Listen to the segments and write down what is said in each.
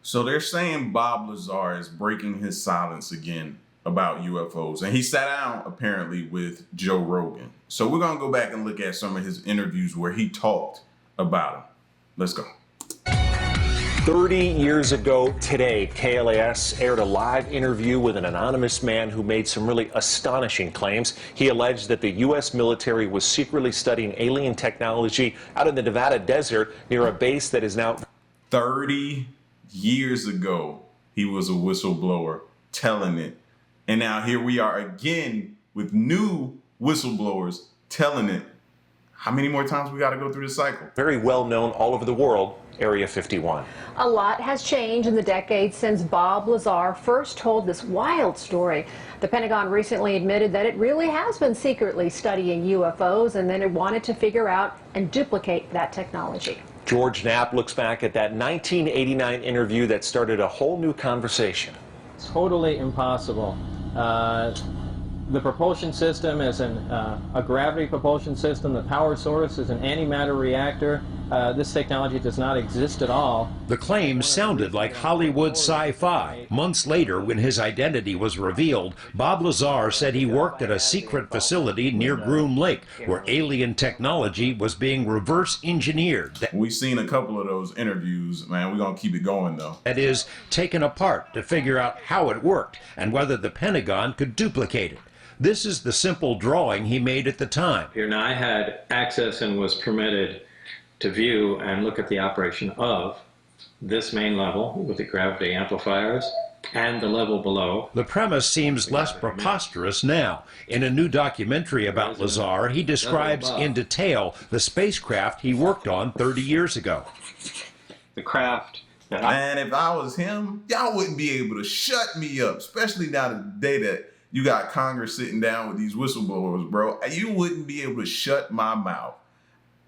So they're saying Bob Lazar is breaking his silence again about UFOs. And he sat down, apparently, with Joe Rogan. So we're going to go back and look at some of his interviews where he talked about them. Let's go. 30 years ago today, KLAS aired a live interview with an anonymous man who made some really astonishing claims. He alleged that the U.S. military was secretly studying alien technology out in the Nevada desert near a base that is now... 30 years ago, he was a whistleblower telling it. And now here we are again with new whistleblowers telling it. How many more times we got to go through this cycle? Very well known all over the world, Area 51. A lot has changed in the decades since Bob Lazar first told this wild story. The Pentagon recently admitted that it really has been secretly studying UFOs, and then it wanted to figure out and duplicate that technology. George Knapp looks back at that 1989 interview that started a whole new conversation. Totally impossible. The propulsion system is a gravity propulsion system. The power source is an antimatter reactor. This technology does not exist at all. The claims sounded like Hollywood sci-fi. Months later, when his identity was revealed, Bob Lazar said he worked at a secret facility near Groom Lake, where alien technology was being reverse engineered. We've seen a couple of those interviews, man. We're going to keep it going, though. That is, taken apart to figure out how it worked and whether the Pentagon could duplicate it. This is the simple drawing he made at the time. Here now, I had access and was permitted to view and look at the operation of this main level with the gravity amplifiers and the level below. The premise seems less preposterous now. In a new documentary about Lazar, he describes in detail the spacecraft he worked on 30 years ago. The craft that Man, if I was him, y'all wouldn't be able to shut me up, especially now the day that you got Congress sitting down with these whistleblowers, bro. You wouldn't be able to shut my mouth.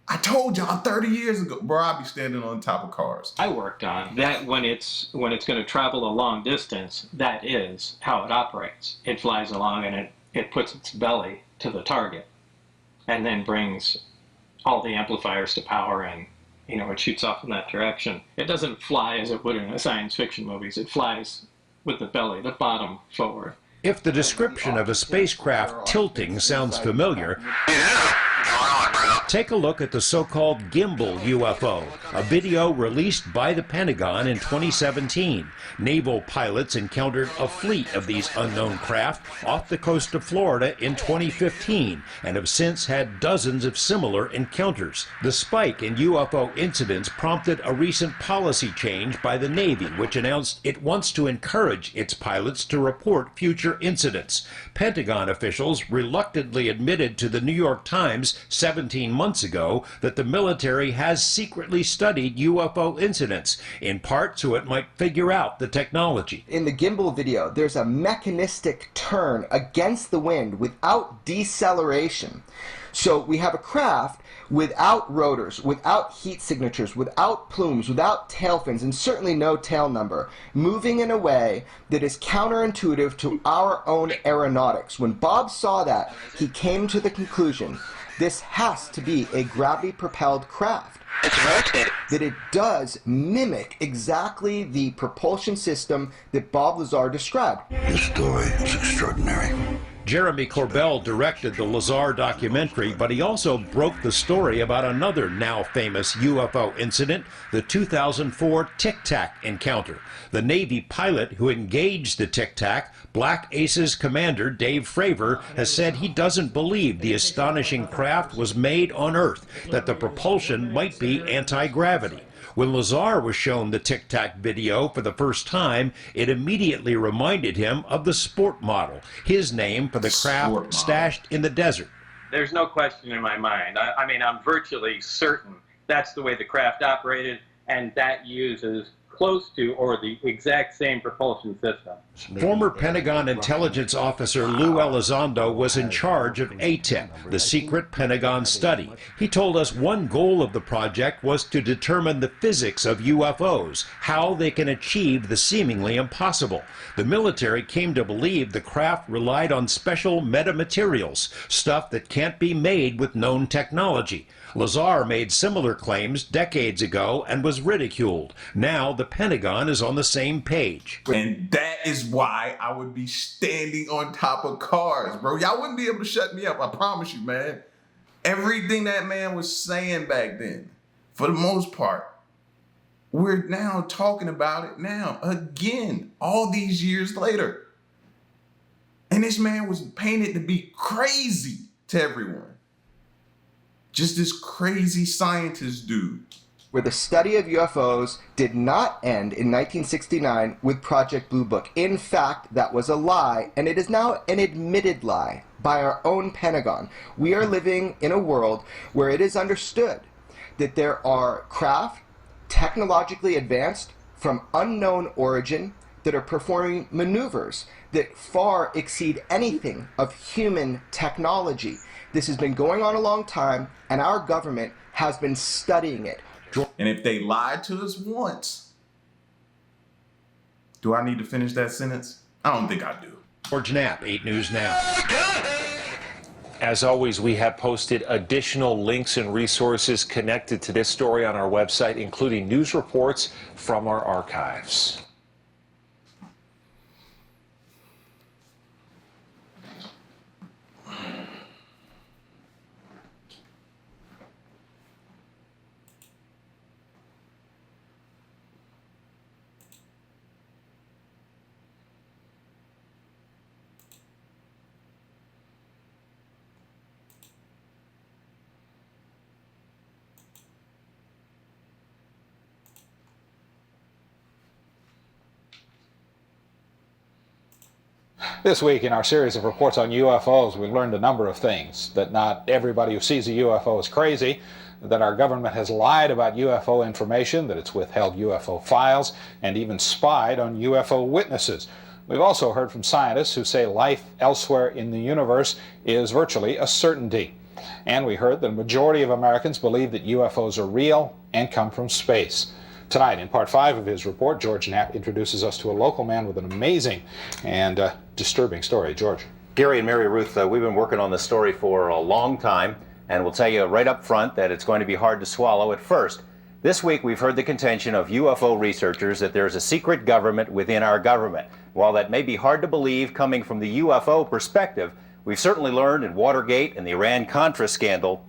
I told y'all 30 years ago, bro, I'd be standing on top of cars. I worked on that when it's going to travel a long distance, that is how it operates. It flies along and it puts its belly to the target and then brings all the amplifiers to power, and it shoots off in that direction. It doesn't fly as it would in science fiction movies. It flies with the belly, the bottom forward. If the description of a spacecraft tilting sounds familiar, take a look at the so-called gimbal UFO, a video released by the Pentagon in 2017. Naval pilots encountered a fleet of these unknown craft off the coast of Florida in 2015 and have since had dozens of similar encounters. The spike in UFO incidents prompted a recent policy change by the Navy, which announced it wants to encourage its pilots to report future incidents. Pentagon officials reluctantly admitted to the New York Times 17 months ago that the military has secretly studied UFO incidents, in part so it might figure out the technology. In the gimbal video, there's a mechanistic turn against the wind without deceleration. So we have a craft without rotors, without heat signatures, without plumes, without tail fins, and certainly no tail number, moving in a way that is counterintuitive to our own aeronautics. When Bob saw that, he came to the conclusion this has to be a gravity-propelled craft. That it does mimic exactly the propulsion system that Bob Lazar described. This story is extraordinary. Jeremy Corbell directed the Lazar documentary, but he also broke the story about another now famous UFO incident, the 2004 Tic Tac encounter. The Navy pilot who engaged the Tic Tac, Black Aces commander Dave Fravor, has said he doesn't believe the astonishing craft was made on Earth, that the propulsion might be anti-gravity. When Lazar was shown the Tic Tac video for the first time, it immediately reminded him of the Sport model, his name for the craft stashed in the desert. There's no question in my mind. I mean, I'm virtually certain that's the way the craft operated, and that uses close to or the exact same propulsion system. Former Pentagon intelligence officer Lou Elizondo was in charge of ATIP, the secret Pentagon study. He told us one goal of the project was to determine the physics of UFOs, how they can achieve the seemingly impossible. The military came to believe the craft relied on special metamaterials, stuff that can't be made with known technology. Lazar made similar claims decades ago and was ridiculed. Now the Pentagon is on the same page. And that is why I would be standing on top of cars, bro. Y'all wouldn't be able to shut me up, I promise you, man. Everything that man was saying back then, for the most part, we're now talking about it now, again, all these years later. And this man was painted to be crazy to everyone. Just this crazy scientist dude. Where the study of UFOs did not end in 1969 with Project Blue Book. In fact, that was a lie, and it is now an admitted lie by our own Pentagon. We are living in a world where it is understood that there are craft technologically advanced from unknown origin that are performing maneuvers that far exceed anything of human technology. This has been going on a long time, and our government has been studying it. And if they lied to us once, do I need to finish that sentence? I don't think I do. George Knapp, 8 News Now. As always, we have posted additional links and resources connected to this story on our website, including news reports from our archives. This week in our series of reports on UFOs, we learned a number of things. That not everybody who sees a UFO is crazy, that our government has lied about UFO information, that it's withheld UFO files, and even spied on UFO witnesses. We've also heard from scientists who say life elsewhere in the universe is virtually a certainty. And we heard that the majority of Americans believe that UFOs are real and come from space. Tonight, in part 5 of his report, George Knapp introduces us to a local man with an amazing and disturbing story. George. Gary and Mary Ruth, we've been working on this story for a long time, and we'll tell you right up front that it's going to be hard to swallow at first. This week, we've heard the contention of UFO researchers that there's a secret government within our government. While that may be hard to believe coming from the UFO perspective, we've certainly learned in Watergate and the Iran-Contra scandal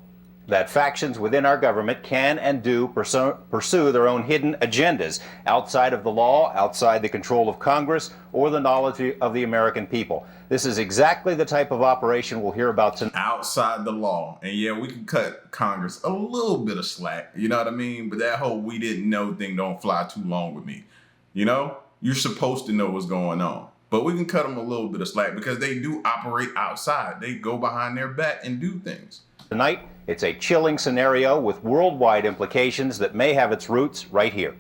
that factions within our government can and do pursue their own hidden agendas outside of the law, outside the control of Congress, or the knowledge of the American people. This is exactly the type of operation we'll hear about tonight. Outside the law. And yeah, we can cut Congress a little bit of slack, you know what I mean? But that whole we didn't know thing don't fly too long with me. You know, you're supposed to know what's going on. But we can cut them a little bit of slack because they do operate outside. They go behind their back and do things. Tonight, it's a chilling scenario with worldwide implications that may have its roots right here.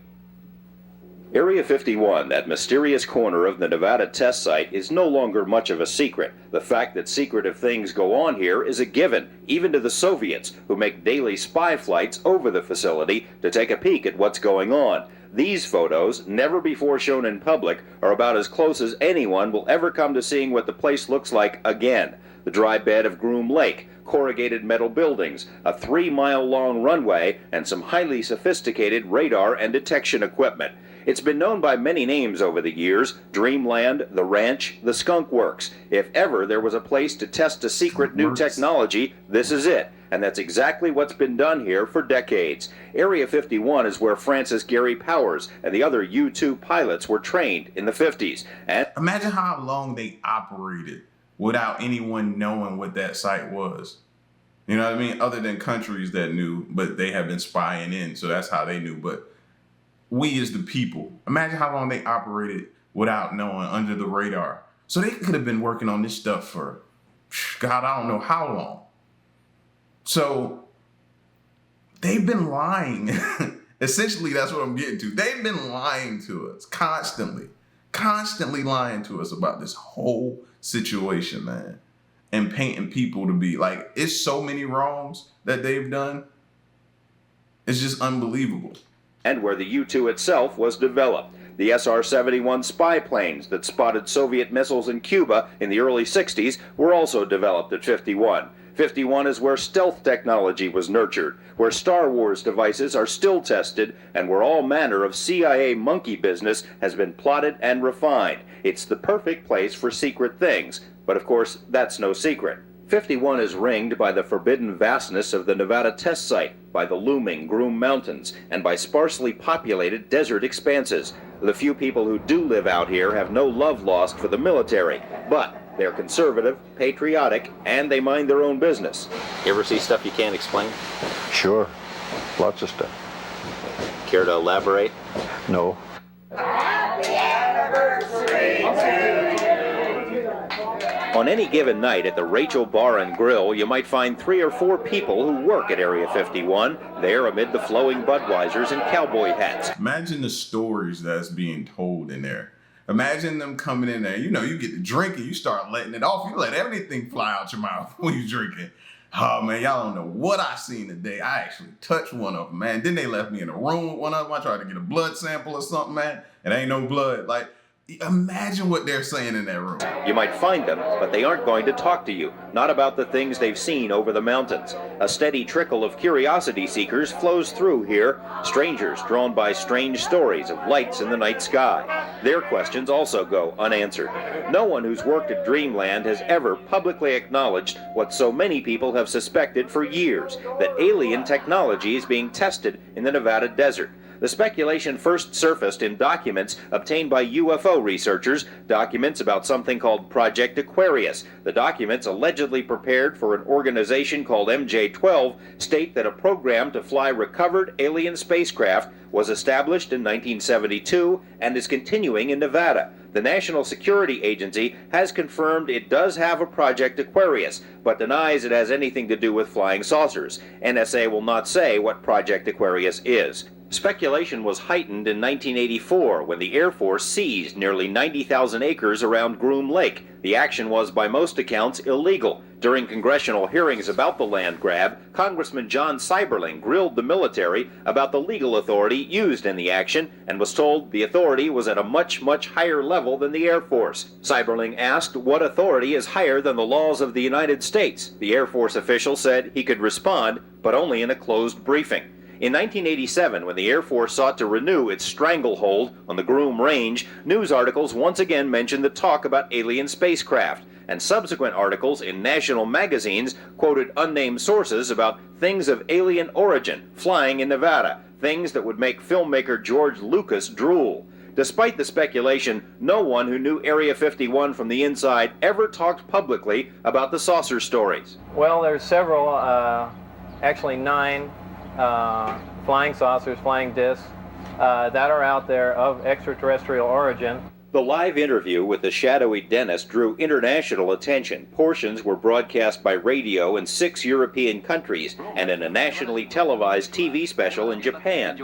Area 51, that mysterious corner of the Nevada test site, is no longer much of a secret. The fact that secretive things go on here is a given, even to the Soviets, who make daily spy flights over the facility to take a peek at what's going on. These photos, never before shown in public, are about as close as anyone will ever come to seeing what the place looks like again. The dry bed of Groom Lake, corrugated metal buildings, a 3-mile-long runway, and some highly sophisticated radar and detection equipment. It's been known by many names over the years: Dreamland, the Ranch, the Skunk Works. If ever there was a place to test a secret new technology, this is it. And that's exactly what's been done here for decades. Area 51 is where Francis Gary Powers and the other U-2 pilots were trained in the 50s. And imagine how long they operated without anyone knowing what that site was. You know what I mean? Other than countries that knew, but they have been spying in, so that's how they knew. But we as the people, imagine how long they operated without knowing, under the radar. So they could have been working on this stuff for, God, I don't know how long. So they've been lying. Essentially, that's what I'm getting to. They've been lying to us constantly lying to us about this whole situation, man. And painting people to be like, it's so many wrongs that they've done. It's just unbelievable. And where the U-2 itself was developed. The SR-71 spy planes that spotted Soviet missiles in Cuba in the early 60s were also developed at 51. 51 is where stealth technology was nurtured, where Star Wars devices are still tested, and where all manner of CIA monkey business has been plotted and refined. It's the perfect place for secret things, but of course, that's no secret. 51 is ringed by the forbidden vastness of the Nevada test site, by the looming Groom Mountains, and by sparsely populated desert expanses. The few people who do live out here have no love lost for the military, but they're conservative, patriotic, and they mind their own business. You ever see stuff you can't explain? Sure. Lots of stuff. Care to elaborate? No. On any given night at the Rachel Bar and Grill, you might find 3 or 4 people who work at Area 51, there amid the flowing Budweisers and cowboy hats. Imagine the stories that's being told in there. Imagine them coming in there. You know, you get to drinking, you start letting it off. You let everything fly out your mouth when you're drinking. Oh, man, y'all don't know what I seen today. I actually touched one of them, man. Then they left me in a room with one of them. I tried to get a blood sample or something, man. It ain't no blood. Like, imagine what they're saying in that room. You might find them, but they aren't going to talk to you, not about the things they've seen over the mountains. A steady trickle of curiosity seekers flows through here, strangers drawn by strange stories of lights in the night sky. Their questions also go unanswered. No one who's worked at Dreamland has ever publicly acknowledged what so many people have suspected for years, that alien technology is being tested in the Nevada desert. The speculation first surfaced in documents obtained by UFO researchers, documents about something called Project Aquarius. The documents, allegedly prepared for an organization called MJ-12, state that a program to fly recovered alien spacecraft was established in 1972 and is continuing in Nevada. The National Security Agency has confirmed it does have a Project Aquarius, but denies it has anything to do with flying saucers. NSA will not say what Project Aquarius is. Speculation was heightened in 1984 when the Air Force seized nearly 90,000 acres around Groom Lake. The action was, by most accounts, illegal. During congressional hearings about the land grab, Congressman John Seiberling grilled the military about the legal authority used in the action and was told the authority was at a much higher level than the Air Force. Seiberling asked what authority is higher than the laws of the United States. The Air Force official said he could respond, but only in a closed briefing. In 1987, when the Air Force sought to renew its stranglehold on the Groom Range, news articles once again mentioned the talk about alien spacecraft, and subsequent articles in national magazines quoted unnamed sources about things of alien origin flying in Nevada, things that would make filmmaker George Lucas drool. Despite the speculation, no one who knew Area 51 from the inside ever talked publicly about the saucer stories. Well, there's several, actually 9 flying saucers, flying discs that are out there of extraterrestrial origin. The live interview with the shadowy Dennis drew international attention. Portions were broadcast by radio in 6 European countries and in a nationally televised TV special in Japan.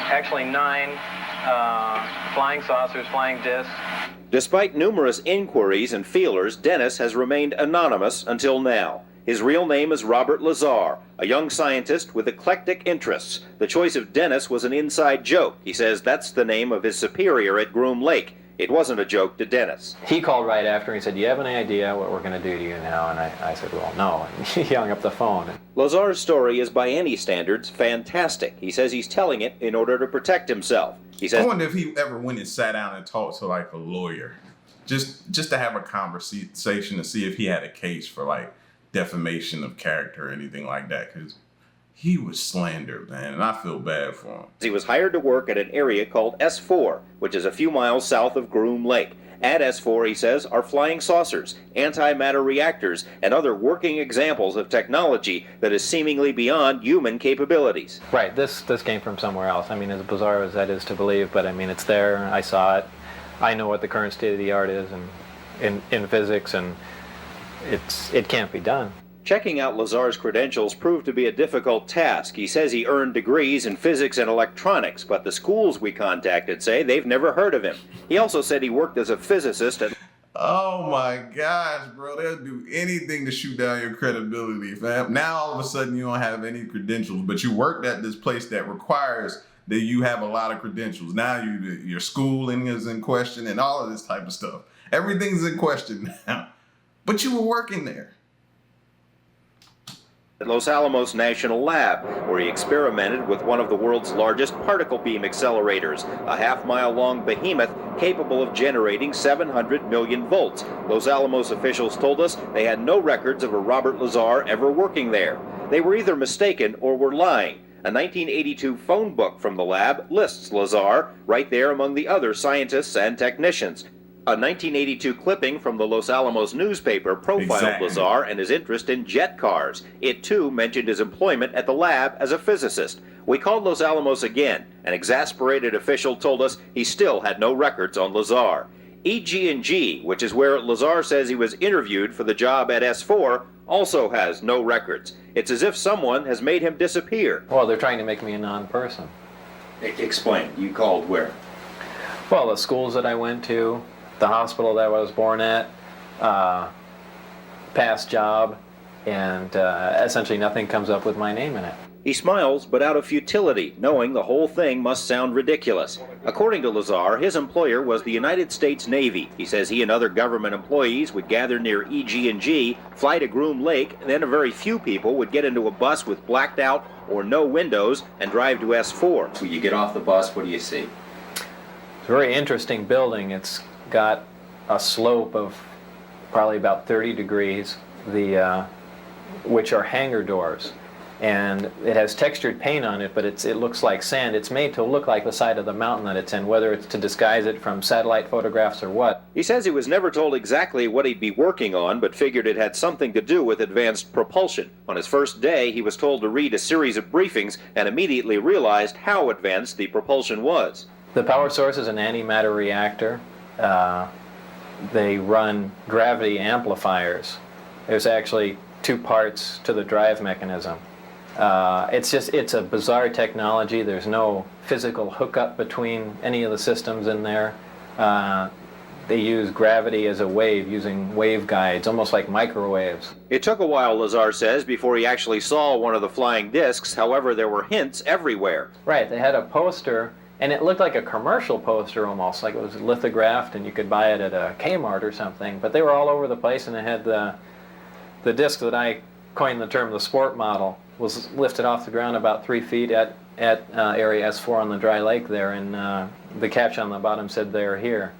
Actually 9 flying saucers, flying discs. Despite numerous inquiries and feelers, Dennis has remained anonymous until now. His real name is Robert Lazar, a young scientist with eclectic interests. The choice of Dennis was an inside joke. He says that's the name of his superior at Groom Lake. It wasn't a joke to Dennis. He called right after and he said, "Do you have any idea what we're going to do to you now?" And I said, "Well, no." And he hung up the phone. Lazar's story is by any standards fantastic. He says he's telling it in order to protect himself. He says, I wonder if he ever went and sat down and talked to like a lawyer, just to have a conversation to see if he had a case for like defamation of character or anything like that, because he was slandered, man, and I feel bad for him. He was hired to work at an area called S4, which is a few miles south of Groom Lake. At S4, he says, are flying saucers, antimatter reactors, and other working examples of technology that is seemingly beyond human capabilities. Right, this came from somewhere else. I mean, as bizarre as that is to believe, but I mean, it's there, I saw it. I know what the current state of the art is in physics, and it can't be done. Checking out Lazar's credentials proved to be a difficult task. He says he earned degrees in physics and electronics, but the schools we contacted say they've never heard of him. He also said he worked as a physicist at... Oh my gosh, bro, they'll do anything to shoot down your credibility, fam. Now all of a sudden you don't have any credentials, but you worked at this place that requires that you have a lot of credentials. Now your schooling is in question and all of this type of stuff. Everything's in question now. but you were working there. At Los Alamos National Lab, where he experimented with one of the world's largest particle beam accelerators, a half-mile-long behemoth capable of generating 700 million volts. Los Alamos officials told us they had no records of a Robert Lazar ever working there. They were either mistaken or were lying. A 1982 phone book from the lab lists Lazar right there among the other scientists and technicians. A 1982 clipping from the Los Alamos newspaper profiled Lazar and his interest in jet cars. It too mentioned his employment at the lab as a physicist. We called Los Alamos again. An exasperated official told us he still had no records on Lazar. EG&G, which is where Lazar says he was interviewed for the job at S4, also has no records. It's as if someone has made him disappear. Well, they're trying to make me a non-person. Explain. You called where? Well, the schools that I went to, the hospital that I was born at, past job, and essentially nothing comes up with my name in it. He smiles, but out of futility, knowing the whole thing must sound ridiculous. According to Lazar, his employer was the United States Navy. He says he and other government employees would gather near EG&G, fly to Groom Lake, and then a very few people would get into a bus with blacked out or no windows and drive to S4. When you get off the bus, what do you see? It's a very interesting building. It's got a slope of probably about 30 degrees, which are hangar doors. And it has textured paint on it, but it looks like sand. It's made to look like the side of the mountain that it's in, whether it's to disguise it from satellite photographs or what. He says he was never told exactly what he'd be working on, but figured it had something to do with advanced propulsion. On his first day, he was told to read a series of briefings and immediately realized how advanced the propulsion was. The power source is an antimatter reactor. They run gravity amplifiers. There's actually two parts to the drive mechanism. It's a bizarre technology. There's no physical hookup between any of the systems in there. They use gravity as a wave, using waveguides, almost like microwaves. It took a while, Lazar says, before he actually saw one of the flying discs. However, there were hints everywhere. Right, they had a poster, and it looked like a commercial poster almost, like it was lithographed and you could buy it at a Kmart or something. But they were all over the place, and it had the disc that I coined the term the sport model was lifted off the ground about 3 feet at area S4 on the dry lake there, and the caption on the bottom said "They're here,"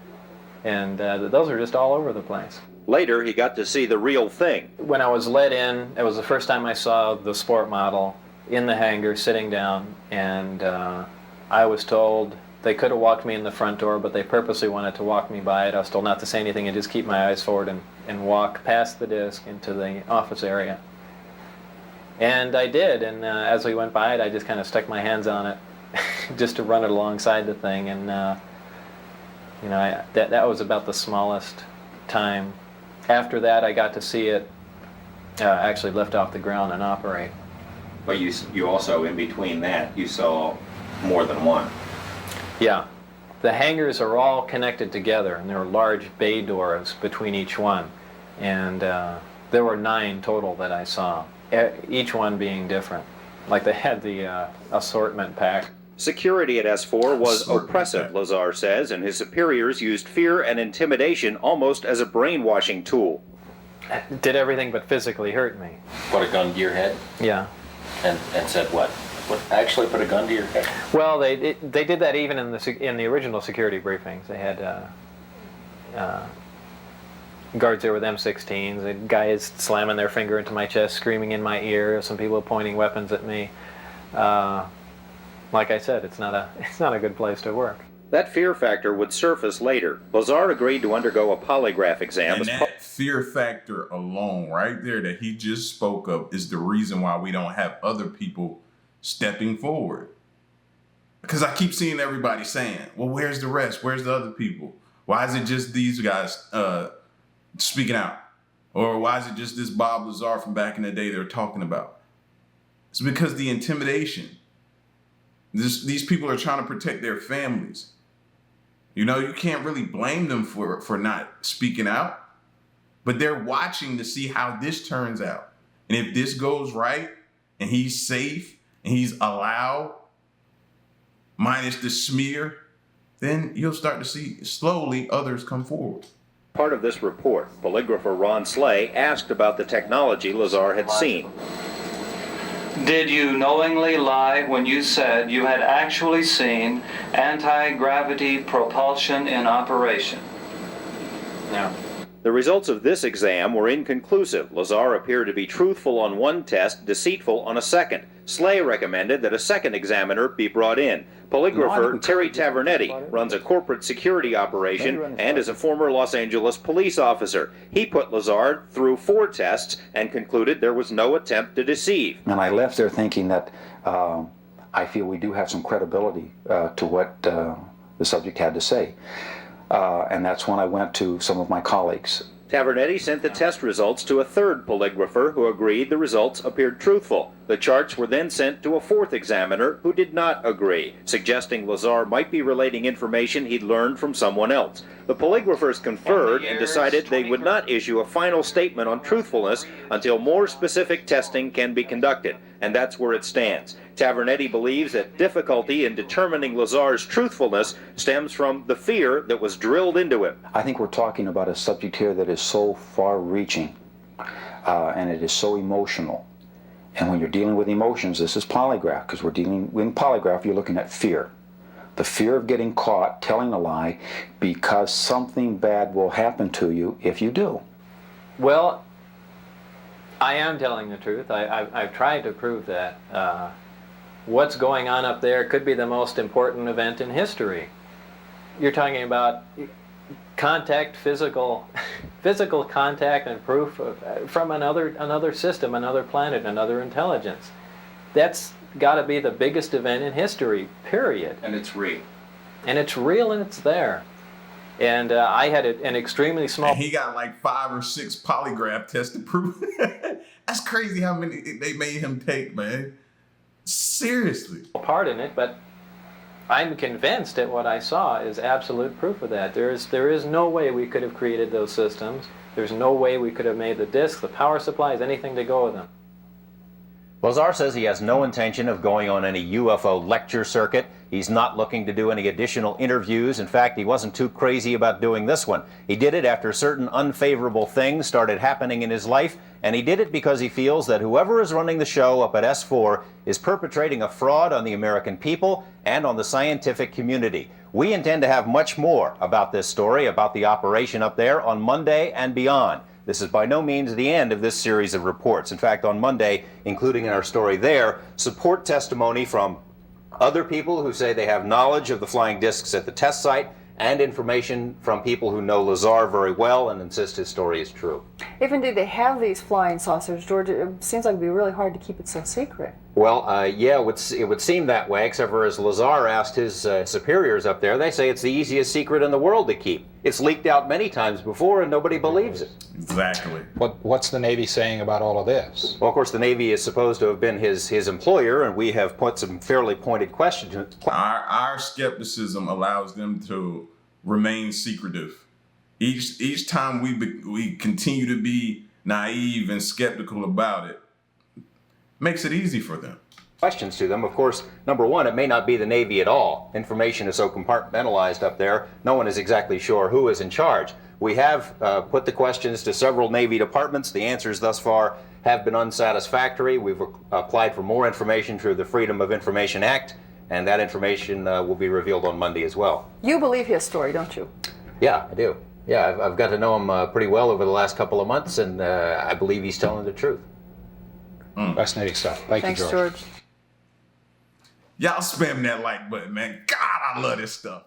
and those are just all over the place. Later, he got to see the real thing. When I was let in, it was the first time I saw the sport model in the hangar sitting down, and I was told they could have walked me in the front door, but they purposely wanted to walk me by it. I was told not to say anything and just keep my eyes forward and walk past the disc into the office area. And I did, and as we went by it, I just kind of stuck my hands on it just to run it alongside the thing, and that was about the smallest time. After that, I got to see it actually lift off the ground and operate. But you also, in between that, you saw more than one. Yeah. The hangars are all connected together, and there are large bay doors between each one. And there were 9 total that I saw, each one being different. Like they had the assortment pack. Security at S4 was oppressive, Lazar says, and his superiors used fear and intimidation almost as a brainwashing tool. Did everything but physically hurt me. Put a gun to your head? Yeah. And said what? Actually put a gun to your head? Well, they did that even in the original security briefings. They had guards there with M16s, and guys slamming their finger into my chest, screaming in my ear, some people pointing weapons at me. Like I said, it's not a good place to work. That fear factor would surface later. Lazar agreed to undergo a polygraph exam. And that fear factor alone, right there, that he just spoke of, is the reason why we don't have other people stepping forward. Because I keep seeing everybody saying, well, where's the rest? Where's the other people? Why is it just these guys speaking out? Or why is it just this Bob Lazar from back in the day they're talking about? It's because the intimidation. These people are trying to protect their families. You know, you can't really blame them for not speaking out, but they're watching to see how this turns out. And if this goes right and he's safe and he's allowed, minus the smear, then you'll start to see slowly others come forward. Part of this report, polygrapher Ron Slay asked about the technology Lazar had seen. Did you knowingly lie when you said you had actually seen anti-gravity propulsion in operation? No. The results of this exam were inconclusive. Lazar appeared to be truthful on one test, deceitful on a second. Slay recommended that a second examiner be brought in. Polygrapher Terry Tavernetti runs a corporate security operation and is a former Los Angeles police officer. He put Lazar through 4 tests and concluded there was no attempt to deceive. And I left there thinking that I feel we do have some credibility to what the subject had to say. And that's when I went to some of my colleagues. Tavernetti sent the test results to a third polygrapher who agreed the results appeared truthful. The charts were then sent to a 4th examiner who did not agree, suggesting Lazar might be relating information he'd learned from someone else. The polygraphers conferred and decided they would not issue a final statement on truthfulness until more specific testing can be conducted, and that's where it stands. Tavernetti believes that difficulty in determining Lazar's truthfulness stems from the fear that was drilled into him. I think we're talking about a subject here that is so far-reaching, and it is so emotional. And when you're dealing with emotions, this is polygraph, because we're dealing with polygraph, you're looking at fear. The fear of getting caught telling a lie because something bad will happen to you if you do. Well, I am telling the truth. I've tried to prove that. What's going on up there could be the most important event in history. You're talking about contact, physical contact and proof from another system, another planet, another intelligence. That's got to be the biggest event in history, period. And it's real. And it's real and it's there. And I had an extremely small... And he got like 5 or 6 polygraph tests to prove it. That's crazy how many they made him take, man. Seriously. ...part in it, but I'm convinced that what I saw is absolute proof of that. There is no way we could have created those systems. There's no way we could have made the discs, the power supplies, anything to go with them. Lazar says he has no intention of going on any UFO lecture circuit. He's not looking to do any additional interviews. In fact, he wasn't too crazy about doing this one. He did it after certain unfavorable things started happening in his life, and he did it because he feels that whoever is running the show up at S4 is perpetrating a fraud on the American people and on the scientific community. We intend to have much more about this story, about the operation up there, on Monday and beyond. This is by no means the end of this series of reports. In fact, on Monday, including in our story there, support testimony from other people who say they have knowledge of the flying discs at the test site, and information from people who know Lazar very well and insist his story is true. If indeed they have these flying saucers, George, it seems like it would be really hard to keep it so secret. Well, yeah, it would seem that way, except for as Lazar asked his superiors up there, they say it's the easiest secret in the world to keep. It's leaked out many times before and nobody believes it. Exactly. What's the Navy saying about all of this? Well, of course, the Navy is supposed to have been his employer, and we have put some fairly pointed questions. Our skepticism allows them to remain secretive. Each time we continue to be naive and skeptical about it, makes it easy for them. Questions to them. Of course, number one, it may not be the Navy at all. Information is so compartmentalized up there, no one is exactly sure who is in charge. We have put the questions to several Navy departments. The answers thus far have been unsatisfactory. We've applied for more information through the Freedom of Information Act, and that information will be revealed on Monday as well. You believe his story, don't you? Yeah, I do. Yeah, I've got to know him pretty well over the last couple of months, and I believe he's telling the truth. Fascinating stuff. Thanks, you, George. Y'all spam that like button, man. God, I love this stuff.